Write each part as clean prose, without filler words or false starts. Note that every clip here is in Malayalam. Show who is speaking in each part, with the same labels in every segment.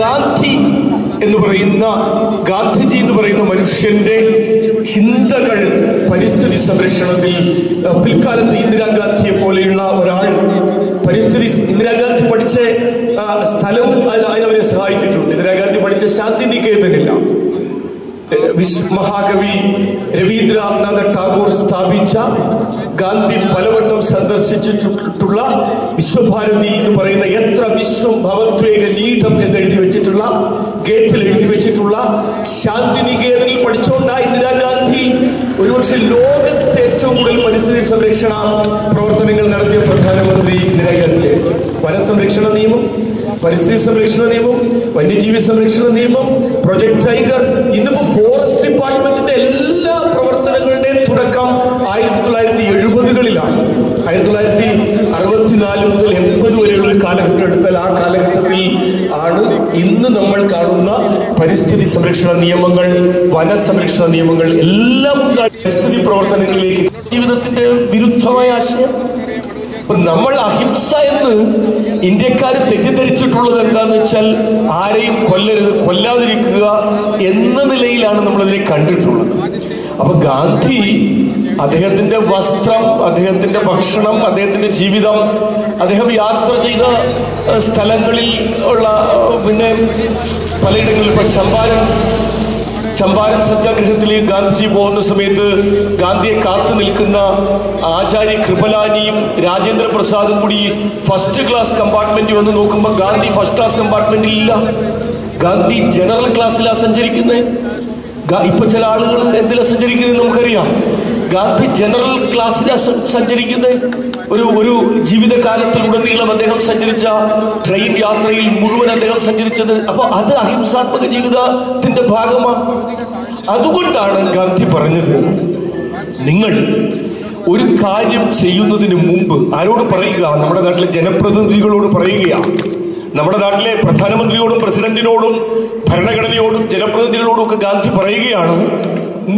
Speaker 1: ഗാന്ധിജി എന്ന് പറയുന്ന മനുഷ്യന്റെ ചിന്തകൾ പരിസ്ഥിതി സംരക്ഷണത്തിൽ പിൽക്കാലത്ത് ഇന്ദിരാഗാന്ധിയെ പോലെയുള്ള ഒരാൾ ഇന്ദിരാഗാന്ധി പഠിച്ച സ്ഥലവും അതിനവരെ സഹായിച്ചിട്ടുണ്ട്. ഇന്ദിരാഗാന്ധി പഠിച്ച ശാന്തിനികേതനില്ല, മഹാകവി രവീന്ദ്രനാഥ ടാഗോർ സ്ഥാപിച്ച, ഗാന്ധി പലവട്ടം സന്ദർശിച്ചിട്ടുള്ള വിശ്വഭാരതി എന്ന് പറയുന്ന എത്ര വിശ്വം ഭവത്വേക നീതം എന്ന് എഴുതി വെച്ചിട്ടുള്ള, ഗേറ്റിൽ എഴുതി വെച്ചിട്ടുള്ള ശാന്തിനികേതനിൽ പഠിച്ചുകൊണ്ട് ഇന്ദിരാഗാന്ധി ഒരുപക്ഷെ ലോകത്തെ ഏറ്റവും കൂടുതൽ പരിസ്ഥിതി സംരക്ഷണ പ്രവർത്തനങ്ങൾ നടത്തിയ പ്രധാനമന്ത്രി ഇന്ദിരാഗാന്ധി ആയിരിക്കും. വനസംരക്ഷണ നിയമം, പരിസ്ഥിതി സംരക്ഷണ നിയമം, വന്യജീവി സംരക്ഷണ നിയമം, പ്രൊജക്ട് ടൈഗർ, ഇന്നിപ്പോ ഫോറസ്റ്റ് ഡിപ്പാർട്ട്മെന്റിന്റെ എല്ലാ പ്രവർത്തനങ്ങളുടെയും തുടക്കം 1970-കളിലാണ്. 1964 മുതൽ 80 വരെയുള്ള കാലഘട്ടം എടുത്താൽ ആ കാലഘട്ടത്തിൽ ആണ് ഇന്ന് നമ്മൾ കാണുന്ന പരിസ്ഥിതി സംരക്ഷണ നിയമങ്ങൾ, വനസംരക്ഷണ നിയമങ്ങൾ എല്ലാം ഉണ്ടായി. പരിസ്ഥിതി പ്രവർത്തനങ്ങളിലേക്ക് ജീവിതത്തിന്റെ വിരുദ്ധമായ ആശയം. നമ്മൾ അഹിംസ എന്ന് ഇന്ത്യക്കാർ തെറ്റിദ്ധരിച്ചിട്ടുള്ളത് എന്താന്ന് വെച്ചാൽ ആരെയും കൊല്ലരുത്, കൊല്ലാതിരിക്കുക എന്ന നിലയിലാണ് നമ്മളതിനെ കണ്ടിട്ടുള്ളത്. അപ്പൊ ഗാന്ധി അദ്ദേഹത്തിന്റെ വസ്ത്രം, അദ്ദേഹത്തിന്റെ ഭക്ഷണം, അദ്ദേഹത്തിന്റെ ജീവിതം, അദ്ദേഹം യാത്ര ചെയ്ത സ്ഥലങ്ങളിൽ ഉള്ള, പിന്നെ പലയിടങ്ങളിൽ ഇപ്പൊ ചമ്പാരൻ സത്യാഗ്രഹത്തിലേക്ക് ഗാന്ധിജി പോകുന്ന സമയത്ത് ഗാന്ധിയെ കാത്തു നിൽക്കുന്ന ആചാര്യ കൃപലാനിയും രാജേന്ദ്ര പ്രസാദും കൂടി ഫസ്റ്റ് ക്ലാസ് കമ്പാർട്ട്മെന്റിൽ വന്ന് നോക്കുമ്പോൾ ഗാന്ധി ഫസ്റ്റ് ക്ലാസ് കമ്പാർട്ട്മെന്റിൽ ഇല്ല. ഗാന്ധി ജനറൽ ക്ലാസ്സിലാണ് സഞ്ചരിക്കുന്നത്. ഇപ്പൊ ചില ആളുകൾ എന്തിലാണ് സഞ്ചരിക്കുന്നത് നമുക്കറിയാം. ഗാന്ധി ജനറൽ ക്ലാസ്സിലാണ് സഞ്ചരിക്കുന്നത്. ഒരു ജീവിതകാലത്തിലുടനീളം അദ്ദേഹം സഞ്ചരിച്ച ട്രെയിൻ യാത്രയിൽ മുഴുവൻ അദ്ദേഹം സഞ്ചരിച്ചത്. അപ്പോൾ അത് അഹിംസാത്മക ജീവിതത്തിന്റെ ഭാഗമാണ്. അതുകൊണ്ടാണ് ഗാന്ധി പറഞ്ഞത്, നിങ്ങൾ ഒരു കാര്യം ചെയ്യുന്നതിന് മുമ്പ് ആരോട് പറയുക? നമ്മുടെ നാട്ടിലെ ജനപ്രതിനിധികളോട് പറയുകയാണ്. നമ്മുടെ നാട്ടിലെ പ്രധാനമന്ത്രിയോടും പ്രസിഡന്റിനോടും ഭരണഘടനയോടും ജനപ്രതിനിധികളോടും ഒക്കെ ഗാന്ധി പറയുകയാണ്,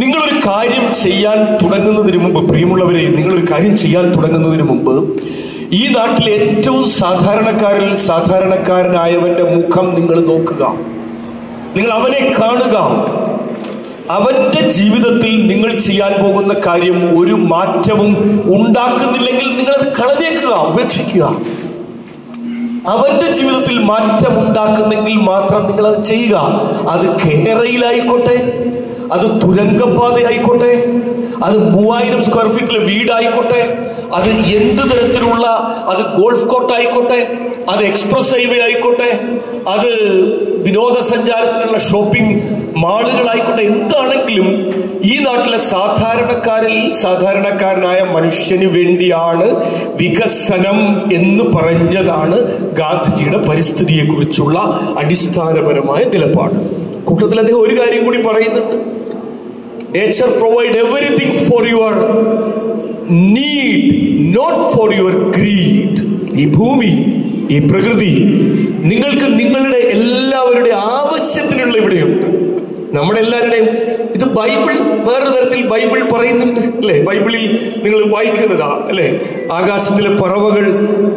Speaker 1: നിങ്ങളൊരു കാര്യം ചെയ്യാൻ തുടങ്ങുന്നതിന് മുമ്പ്, പ്രിയമുള്ളവരെ, നിങ്ങളൊരു കാര്യം ചെയ്യാൻ തുടങ്ങുന്നതിന് മുമ്പ് ഈ നാട്ടിലെ ഏറ്റവും സാധാരണക്കാരനായവന്റെ മുഖം നിങ്ങൾ നോക്കുക, നിങ്ങൾ അവനെ കാണുക. അവന്റെ ജീവിതത്തിൽ നിങ്ങൾ ചെയ്യാൻ പോകുന്ന കാര്യം ഒരു മാറ്റവും ഉണ്ടാക്കുന്നില്ലെങ്കിൽ നിങ്ങളത് കളഞ്ഞേക്കുക, ഉപേക്ഷിക്കുക. അവന്റെ ജീവിതത്തിൽ മാറ്റം ഉണ്ടാക്കുന്നെങ്കിൽ മാത്രം നിങ്ങൾ അത് ചെയ്യുക. അത് കേരളയിലായിക്കോട്ടെ, അത് തുരങ്കപ്പാതയായിക്കോട്ടെ, അത് 3000 സ്ക്വയർ ഫീറ്റിലെ വീടായിക്കോട്ടെ, അത് എന്ത് തരത്തിലുള്ള, അത് ഗോൾഫ് കോർട്ടായിക്കോട്ടെ, അത് എക്സ്പ്രസ് ഹൈവേ ആയിക്കോട്ടെ, അത് വിനോദസഞ്ചാരത്തിനുള്ള ഷോപ്പിംഗ് മാളുകളായിക്കോട്ടെ, എന്താണെങ്കിലും ഈ നാട്ടിലെ സാധാരണക്കാരനായ മനുഷ്യന് വേണ്ടിയാണ് വികസനം എന്ന് പറഞ്ഞതാണ് ഗാന്ധിജിയുടെ പരിസ്ഥിതിയെ കുറിച്ചുള്ള അടിസ്ഥാനപരമായ നിലപാട്. കൂട്ടത്തിൽ അദ്ദേഹം ഒരു കാര്യം കൂടി പറയുന്നുണ്ട്, nature provide everything for your need, not for your greed. ഈ ഭൂമി, ഈ പ്രകൃതി നിങ്ങൾക്ക് നിങ്ങളുടെ എല്ലാവരുടെ ആവശ്യത്തിനുള്ള ഇവിടെയുണ്ട്. നമ്മുടെ എല്ലാവരുടെയും ഇത് ബൈബിൾ വേറൊരു തരത്തിൽ ബൈബിൾ പറയുന്നുണ്ട് അല്ലെ? ബൈബിളിൽ നിങ്ങൾ വായിക്കുന്നതാ അല്ലെ? ആകാശത്തിലെ പറവകൾ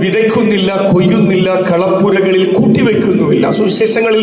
Speaker 1: വിതയ്ക്കുന്നില്ല, കൊയ്യുന്നില്ല, കളപ്പുരകളിൽ കൂട്ടിവെക്കുന്നുമില്ല. സുവിശേഷങ്ങളിൽ